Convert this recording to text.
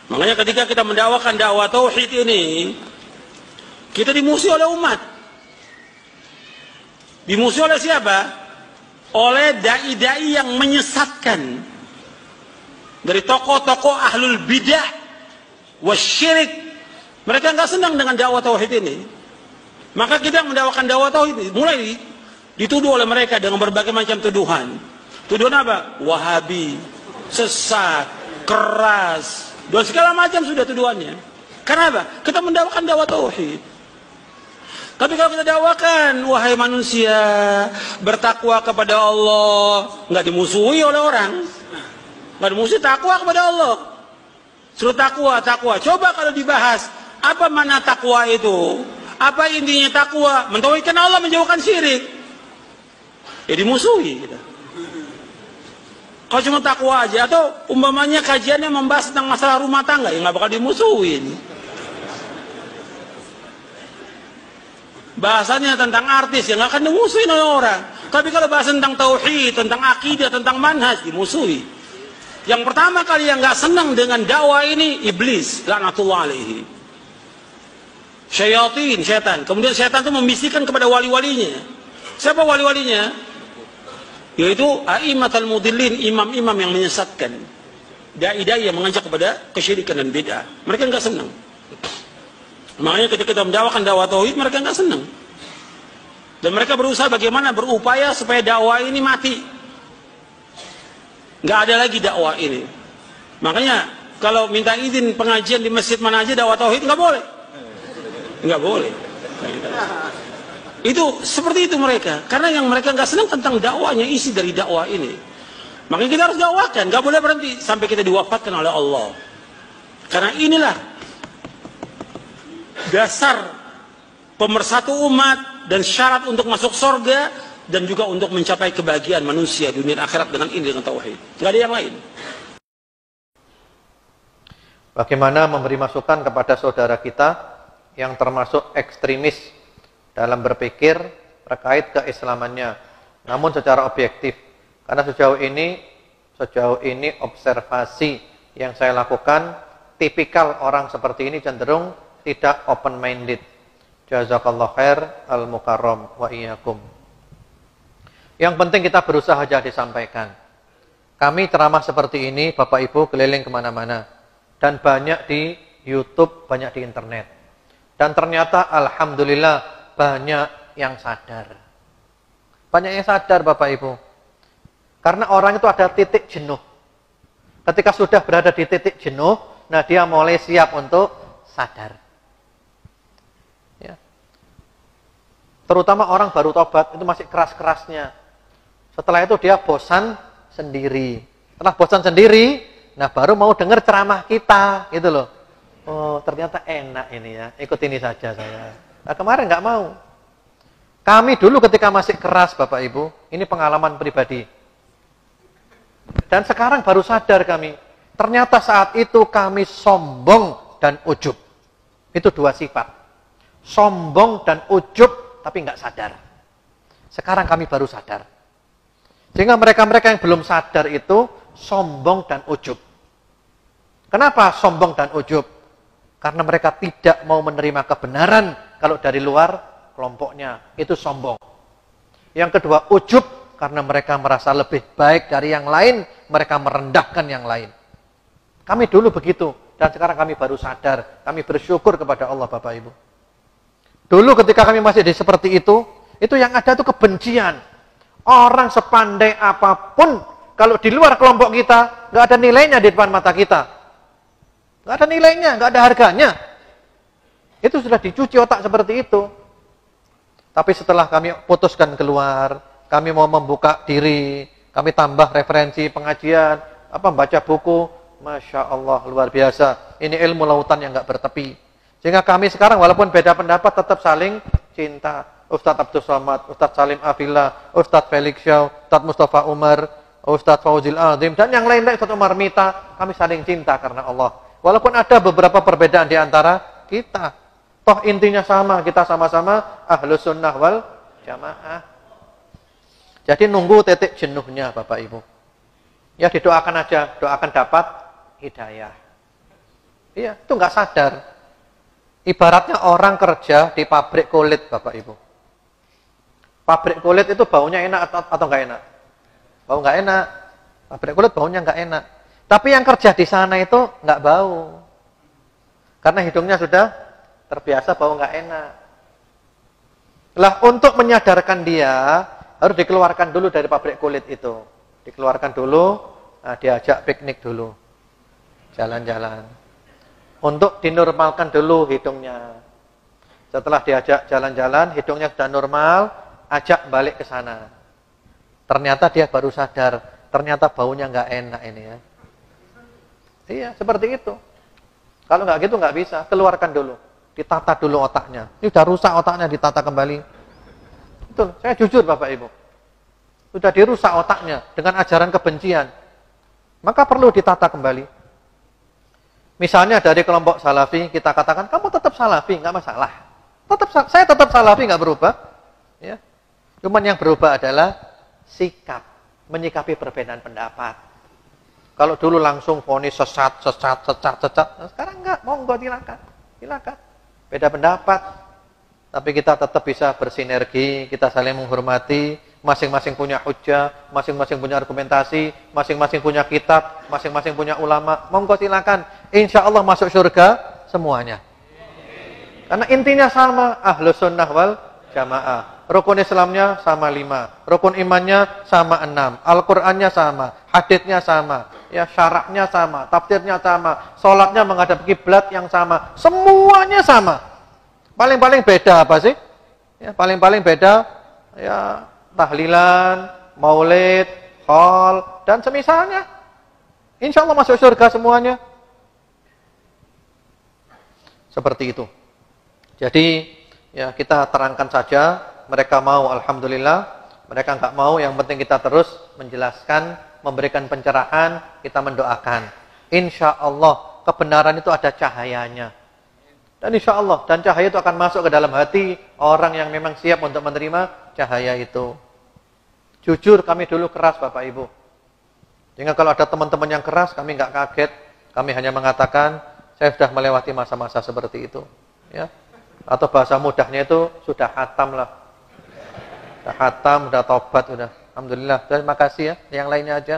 Makanya ketika kita mendakwakan dakwah tauhid ini, kita dimusuhi oleh umat. Dimusuhi oleh siapa? Oleh dai-dai yang menyesatkan. Dari tokoh-tokoh ahlul bidah wasyirik. Mereka nggak senang dengan dakwah tauhid ini. Maka kita mendakwakan dakwah tauhid ini mulai dituduh oleh mereka dengan berbagai macam tuduhan. Tuduhan apa? Wahabi, sesat, keras, dan segala macam sudah tuduhannya. Kenapa? Kita mendakwakan dakwah tauhid. Tapi kalau kita dakwakan, wahai manusia, bertakwa kepada Allah, nggak dimusuhi oleh orang. Nggak dimusuhi, takwa kepada Allah. Suruh takwa, takwa. Coba kalau dibahas, apa mana takwa itu? Apa intinya takwa? Mentauhidkan Allah, menjauhkan syirik. Ya dimusuhi kita. Kalau cuma takwa aja, atau umpamanya kajiannya membahas tentang masalah rumah tangga, ya nggak bakal dimusuhin. Bahasanya tentang artis, ya nggak akan dimusuhin oleh orang. Tapi kalau bahas tentang tauhid, tentang akidah, tentang manhaj, dimusuhi. Yang pertama kali yang nggak senang dengan dakwah ini, iblis, laknatullah alaihi. Syayatin, setan. Kemudian setan itu membisikkan kepada wali-walinya. Siapa wali-walinya? Yaitu a'immatul mudillin, imam-imam yang menyesatkan. Dai-dai yang mengajak kepada kesyirikan dan bid'ah. Mereka nggak senang. Makanya ketika kita mendakwakan dakwah tauhid, mereka nggak senang. Dan mereka berusaha bagaimana berupaya supaya dakwah ini mati. Nggak ada lagi dakwah ini. Makanya kalau minta izin pengajian di masjid mana aja dakwah tauhid nggak boleh. Nggak boleh. Itu seperti itu mereka. Karena yang mereka nggak senang tentang dakwahnya, isi dari dakwah ini. Makanya kita harus dakwahkan, nggak boleh berhenti sampai kita diwafatkan oleh Allah. Karena inilah dasar pemersatu umat dan syarat untuk masuk surga dan juga untuk mencapai kebahagiaan manusia dunia akhirat dengan ini, dengan tauhid. Nggak ada yang lain. Bagaimana memberi masukan kepada saudara kita yang termasuk ekstremis dalam berpikir terkait keislamannya, namun secara objektif. Karena sejauh ini observasi yang saya lakukan, tipikal orang seperti ini cenderung tidak open minded. Jazakallah khair al-mukarram wa iyyakum. Yang penting kita berusaha saja disampaikan. Kami ceramah seperti ini, Bapak Ibu keliling kemana-mana. Dan banyak di YouTube, banyak di internet. Dan ternyata alhamdulillah banyak yang sadar. Banyak yang sadar Bapak Ibu. Karena orang itu ada titik jenuh. Ketika sudah berada di titik jenuh, nah dia mulai siap untuk sadar. Terutama orang baru tobat, itu masih keras-kerasnya. Setelah itu dia bosan sendiri. Setelah bosan sendiri, nah baru mau dengar ceramah kita, gitu loh. Oh, ternyata enak ini ya, ikut ini saja saya. Nah kemarin nggak mau. Kami dulu ketika masih keras Bapak Ibu, ini pengalaman pribadi. Dan sekarang baru sadar kami, ternyata saat itu kami sombong dan ujub. Itu dua sifat. Sombong dan ujub, tapi nggak sadar. Sekarang kami baru sadar. Sehingga mereka-mereka yang belum sadar itu sombong dan ujub. Kenapa sombong dan ujub? Karena mereka tidak mau menerima kebenaran kalau dari luar kelompoknya. Itu sombong. Yang kedua ujub, karena mereka merasa lebih baik dari yang lain, mereka merendahkan yang lain. Kami dulu begitu, dan sekarang kami baru sadar. Kami bersyukur kepada Allah Bapak Ibu. Dulu ketika kami masih seperti itu yang ada itu kebencian. Orang sepandai apapun, kalau di luar kelompok kita, nggak ada nilainya di depan mata kita. Nggak ada nilainya, nggak ada harganya. Itu sudah dicuci otak seperti itu. Tapi setelah kami putuskan keluar, kami mau membuka diri, kami tambah referensi pengajian, baca buku, Masya Allah, luar biasa. Ini ilmu lautan yang nggak bertepi. Sehingga kami sekarang walaupun beda pendapat tetap saling cinta. Ustadz Abdul Somad, Ustadz Salim Afillah, Ustadz Felix Shaw, Ustadz Mustafa Umar, Ustadz Fauzil Azim, dan yang lain-lain, Ustadz Umar Mita, kami saling cinta karena Allah. Walaupun ada beberapa perbedaan di antara kita. Toh intinya sama, kita sama-sama Ahlus Sunnah wal Jamaah. Jadi nunggu titik jenuhnya Bapak Ibu. Ya didoakan aja, doakan dapat hidayah. Iya, itu nggak sadar. Ibaratnya orang kerja di pabrik kulit, Bapak Ibu. Pabrik kulit itu baunya enak atau nggak enak? Bau nggak enak. Pabrik kulit baunya nggak enak. Tapi yang kerja di sana itu nggak bau. Karena hidungnya sudah terbiasa bau nggak enak. Lah untuk menyadarkan dia, harus dikeluarkan dulu dari pabrik kulit itu. Dikeluarkan dulu, nah diajak piknik dulu. Jalan-jalan. Untuk dinormalkan dulu hidungnya. Setelah diajak jalan-jalan, hidungnya sudah normal, ajak balik ke sana. Ternyata dia baru sadar, ternyata baunya nggak enak ini ya. Iya, seperti itu. Kalau nggak gitu nggak bisa, keluarkan dulu. Ditata dulu otaknya. Ini sudah rusak otaknya, ditata kembali. Betul, saya jujur Bapak Ibu. Sudah dirusak otaknya dengan ajaran kebencian. Maka perlu ditata kembali. Misalnya dari kelompok salafi, kita katakan, kamu tetap salafi, nggak masalah. Saya tetap salafi, nggak berubah. Ya. Cuman yang berubah adalah sikap, menyikapi perbedaan pendapat. Kalau dulu langsung vonis sesat. Nah, sekarang enggak, monggo silakan. Beda pendapat. Tapi kita tetap bisa bersinergi, kita saling menghormati, masing-masing punya hujjah, masing-masing punya argumentasi, masing-masing punya kitab, masing-masing punya ulama. Monggo silakan. Insya Allah masuk surga semuanya. Karena intinya sama, ahlus sunnah wal jamaah. Rukun Islamnya sama 5, rukun imannya sama 6, Al-Qur'annya sama, haditsnya sama, ya syaraknya sama, tafsirnya sama, sholatnya menghadap kiblat yang sama, semuanya sama. Paling-paling beda apa sih? Ya, paling-paling beda ya tahlilan, maulid, haul dan semisalnya. Insya Allah masuk surga semuanya. Seperti itu. Jadi ya kita terangkan saja. Mereka mau, alhamdulillah. Mereka enggak mau, yang penting kita terus menjelaskan, memberikan pencerahan, kita mendoakan. Insya Allah kebenaran itu ada cahayanya. Dan insya Allah, dan cahaya itu akan masuk ke dalam hati orang yang memang siap untuk menerima cahaya itu. Jujur, kami dulu keras Bapak Ibu. Sehingga kalau ada teman-teman yang keras, kami enggak kaget. Kami hanya mengatakan, saya sudah melewati masa-masa seperti itu. Ya. Atau bahasa mudahnya itu sudah hatam lah. Sudah hatam, sudah tobat, sudah. Alhamdulillah. Terima kasih ya. Yang lainnya aja.